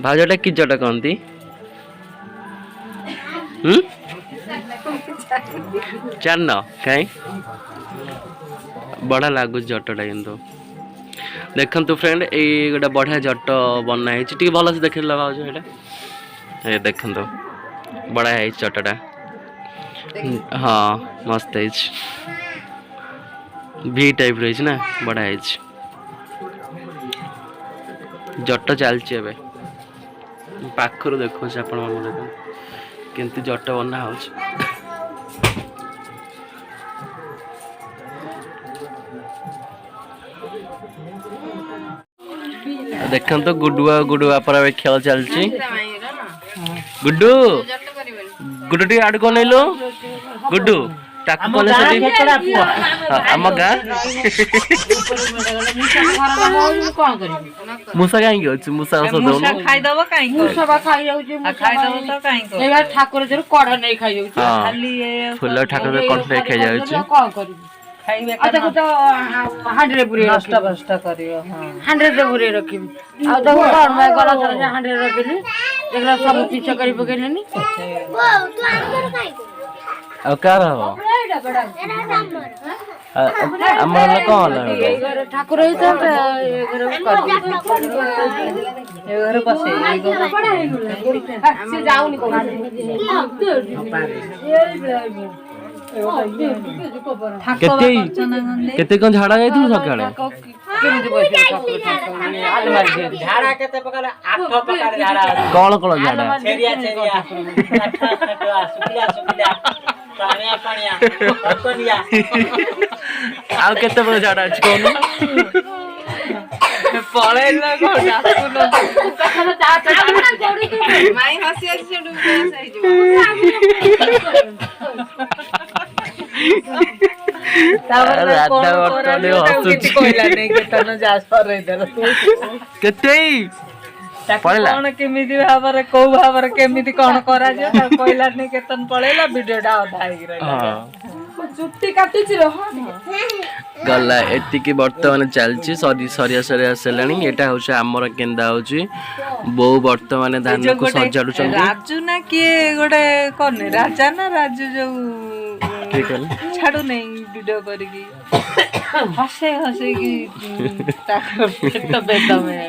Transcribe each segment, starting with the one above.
भाजटा कि जट कहती जान कहीं बढ़िया लगुच जटटा कि देखु फ्रेंड ये गोटे बढ़िया जट बनाई भल से देख भाज ये देखु बढ़िया है जटटा हाँ मस्त है भी टाइप रही ना बढ़िया है जट चलती पाखर देखो केमती जट बना हो देखो तो गुडुआ गुडुआ पर खेल चलती गुड्डू गुड्डू टी आड़ को नहीं लो गुड्डू आम गाँ मूसा कहीं मूसा ठाकुर कड़ नहीं खाई फुल ठाकुर कड़ नहीं खाई जाऊँ हांडे पूरे हांडे पूरे रखी हांडे रखी सब पीछा कर पकड़े ठाकुर केते कौन झाड़ा जाई तू सकाळे झाड़ा केते प्रकार 8 प्रकार झाड़ा कौन कौन झाड़ा छेरिया छेरिया सुखिया सुखिया पानिया पानिया कोनिया आ केते बड़ झाड़ा अछि कोन पळे न गोटा कुनो कखनो जात माई हसी हसी छडू सही जो कौन केमिति भाବରେ कोउ भाବରେ केमिति कोन करा जे कहला नै केतन पळेला वीडियोटा अधा आइ रहला चुट्टी काटिछि रह गला एतिकी वर्तमान चलछि सरी सरिया सरिया सेलानी एटा होछ हमर केंदा होछि बहु वर्तमान धान को सजाडु छथि राजू ना के गोटे कोने राजा ना राजू जो छाड़ू नहीं वीडियो करके हसे हसे की पेट बेद में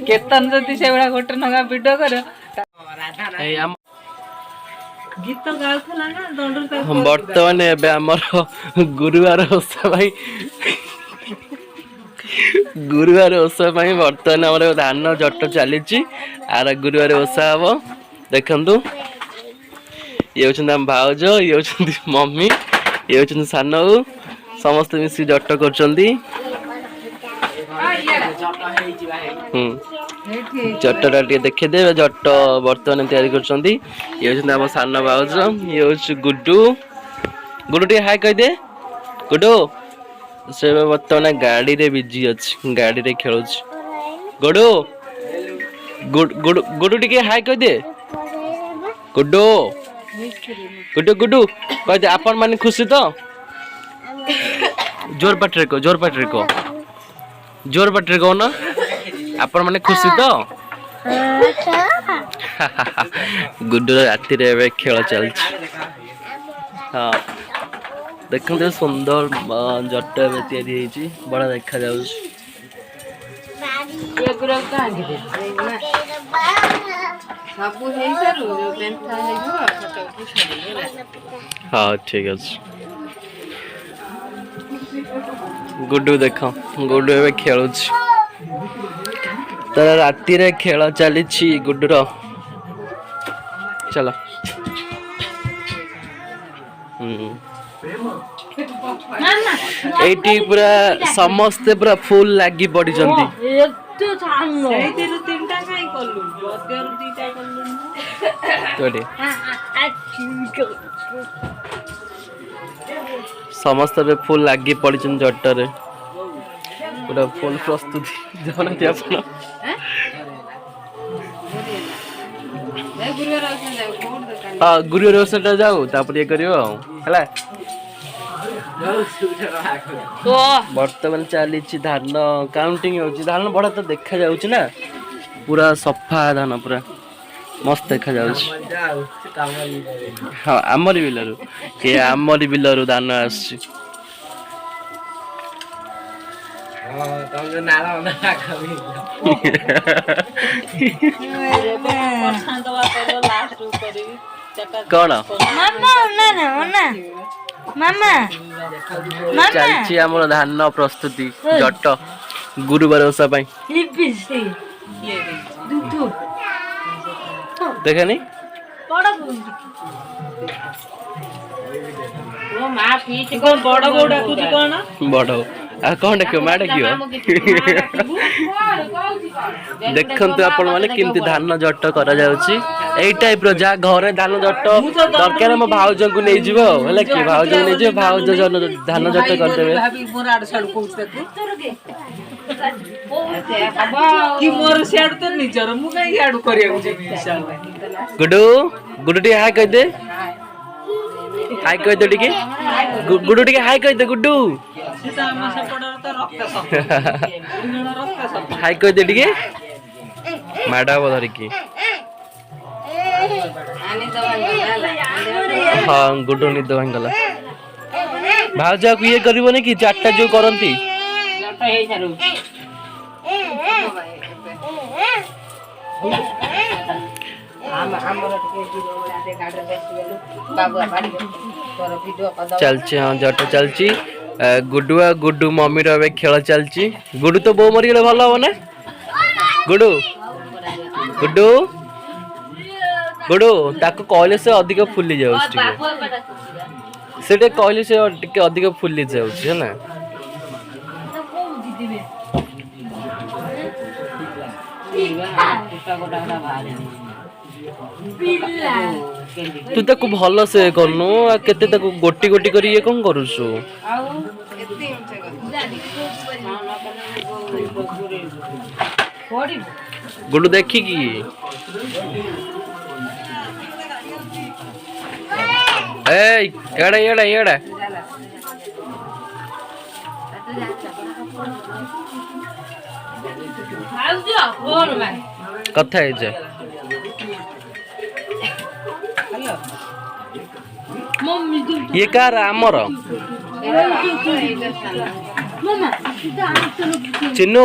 केतन जति से बड़ा गोटे नगा वीडियो करो गीत गाउथला ना दंडर हम वर्तमान एबे हमर गुरुवार ओसा भाई गुरुवार ओसा भाई वर्तमान हमर धान जट चलीची आर गुरुवार ओसा हबो देखंतु ये होचन हम भाउज ये होचन मम्मी ये होचन सानऊ समस्त मिसी जट करचंदी जटटा टे देखे दे जट वर्तमान तैयारी करचंदी ये होचन हम सान भाउज ये होच गुड्डू गुड्डू टे हाय कह दे गुड्डू से वर्तमान गाड़ी रे बिजी अछि गाड़ी रे खेलुछ गुड्डू गुड्डू टे हाय कह दे गुड्डू गुड्डू गुड्डू कह दे अपन माने खुशी तो जोर पटरे को ना अपन माने खुशी तो गुड्डू राति रे बे खेल चलछ हां देखन तो सुंदर जट बे तैयारी हेची बड़ा देखा जाउछ ये गुरो कांगे सबु हेई सरू जो पेंथा हेई जो फोटो की छड़ी हां ठीक अछि गुड्डू देखो गुड्डू एबे खेलुछ तर राति रे खेल चली गुड्डू रो चलो एटी पूरा समस्त पूरा फुल लागी पड़ी जंती एतो छानो एते रु तीनटा काई करलु बदर दीटा करलु तोडे समस्त पे फुल लागी पड़ी जन जटरे पूरा फुल प्रस्तुति जना ते अपन गुरुवार औसटा जाऊ तापर ये करियो हला बर्तमान चली धान काउंटिंग हो धान बड़ा तो देखा जाऊँ ना पूरा सफा धान पूरा मस्त देखा जाऊँ हाँ आमरी बिलरू ये आमरी बिलरू धान आस कौन चलची आमर धान प्रस्तुति जट गुरुवार ओषा देखे नहीं बड़ आ कौन डाक माँ डाक देखते आपण मैंने केमती धान जट कर टाइप रा घरे धान जट दरकार मो भाउज को नहीं जीव है कि भाउज को नहीं जीव भाउज धान जट करदेवे गुडू गुडू टी हाय कह दे हाय कह दे टिके गुडू टिके हाय कह दे गुडू हाय कह दे टिके माडा धरिकी हाँ गुडू निद भांगला भाउज को ये करबो कि चारटा जो करंती चलची हाँ जट चलची गुडू गुडू मम्मी रे खेल चलची गुडू तो बो मरी गले भल हम ना गुडू गुडू गुडू ताको कहले से अधिक फुली जाऊ से कहले से अधिक फुली जाऊ है ना तू ताको भल से करनु केते ताको गोटी गोटी करी ये कौन करूछु गुडू देखी की ए एड़ा एड़ा एड़ा कथा है जे ये कार आमर चिन्नू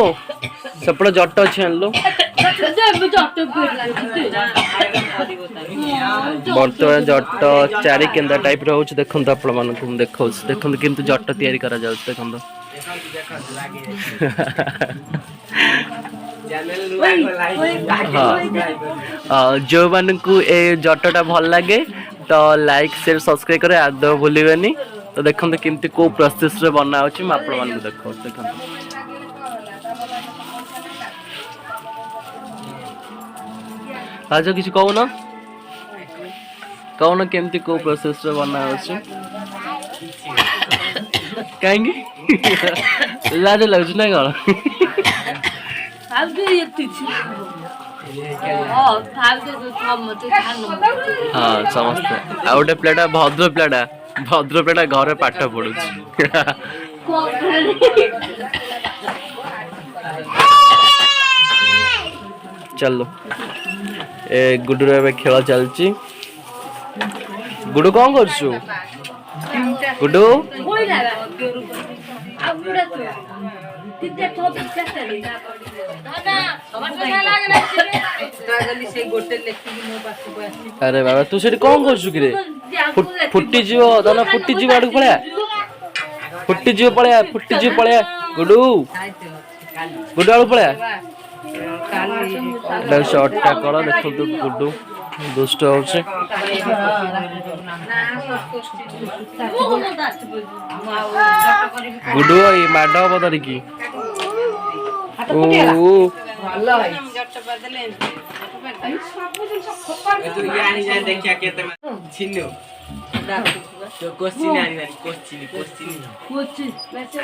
सेपटे जट अच्छे आनलो बर्तमान जट चारि केंदा टाइप रोच देखंत आपण मानकु देखौ देखंत किंतु जट तयारी करा जाउ देखंत हाँ जो मानकु ए जटटा भल लगे तो लाइक शेयर सब्सक्राइब करे आदौ भूलिबेनी तो देखंत किंतु को प्रोसेस रे बना होची म आपण मानकु देखौ देखंत आज किसी कहून कौन केमती को प्रोसेस रे बना होची कहीं लाज लगछ ना कौन हाँ समस्ते आ गोटे प्लेटा भद्र प्लेटा घरे पाठ पढ़ु चलो ए गुडू रे खेल चलची गुडू कौन करछु गुडू अरे बाबा तू सेठी कौन करछु कि रे फुट्टी जीव दाना फुट्टी जीव आडू पळया फुट्टी जीव पळया गुडू गुडू आडू पळया शॉर्ट टा कर देखो तो गुडू दुष्ट होছে गुडू ये माडा बदरी की ओ ଭଲ है जट बदले तो यानी जान देखिया के तमे छिन्नु तो क्वेश्चन आनी वाली क्वेश्चन वैसे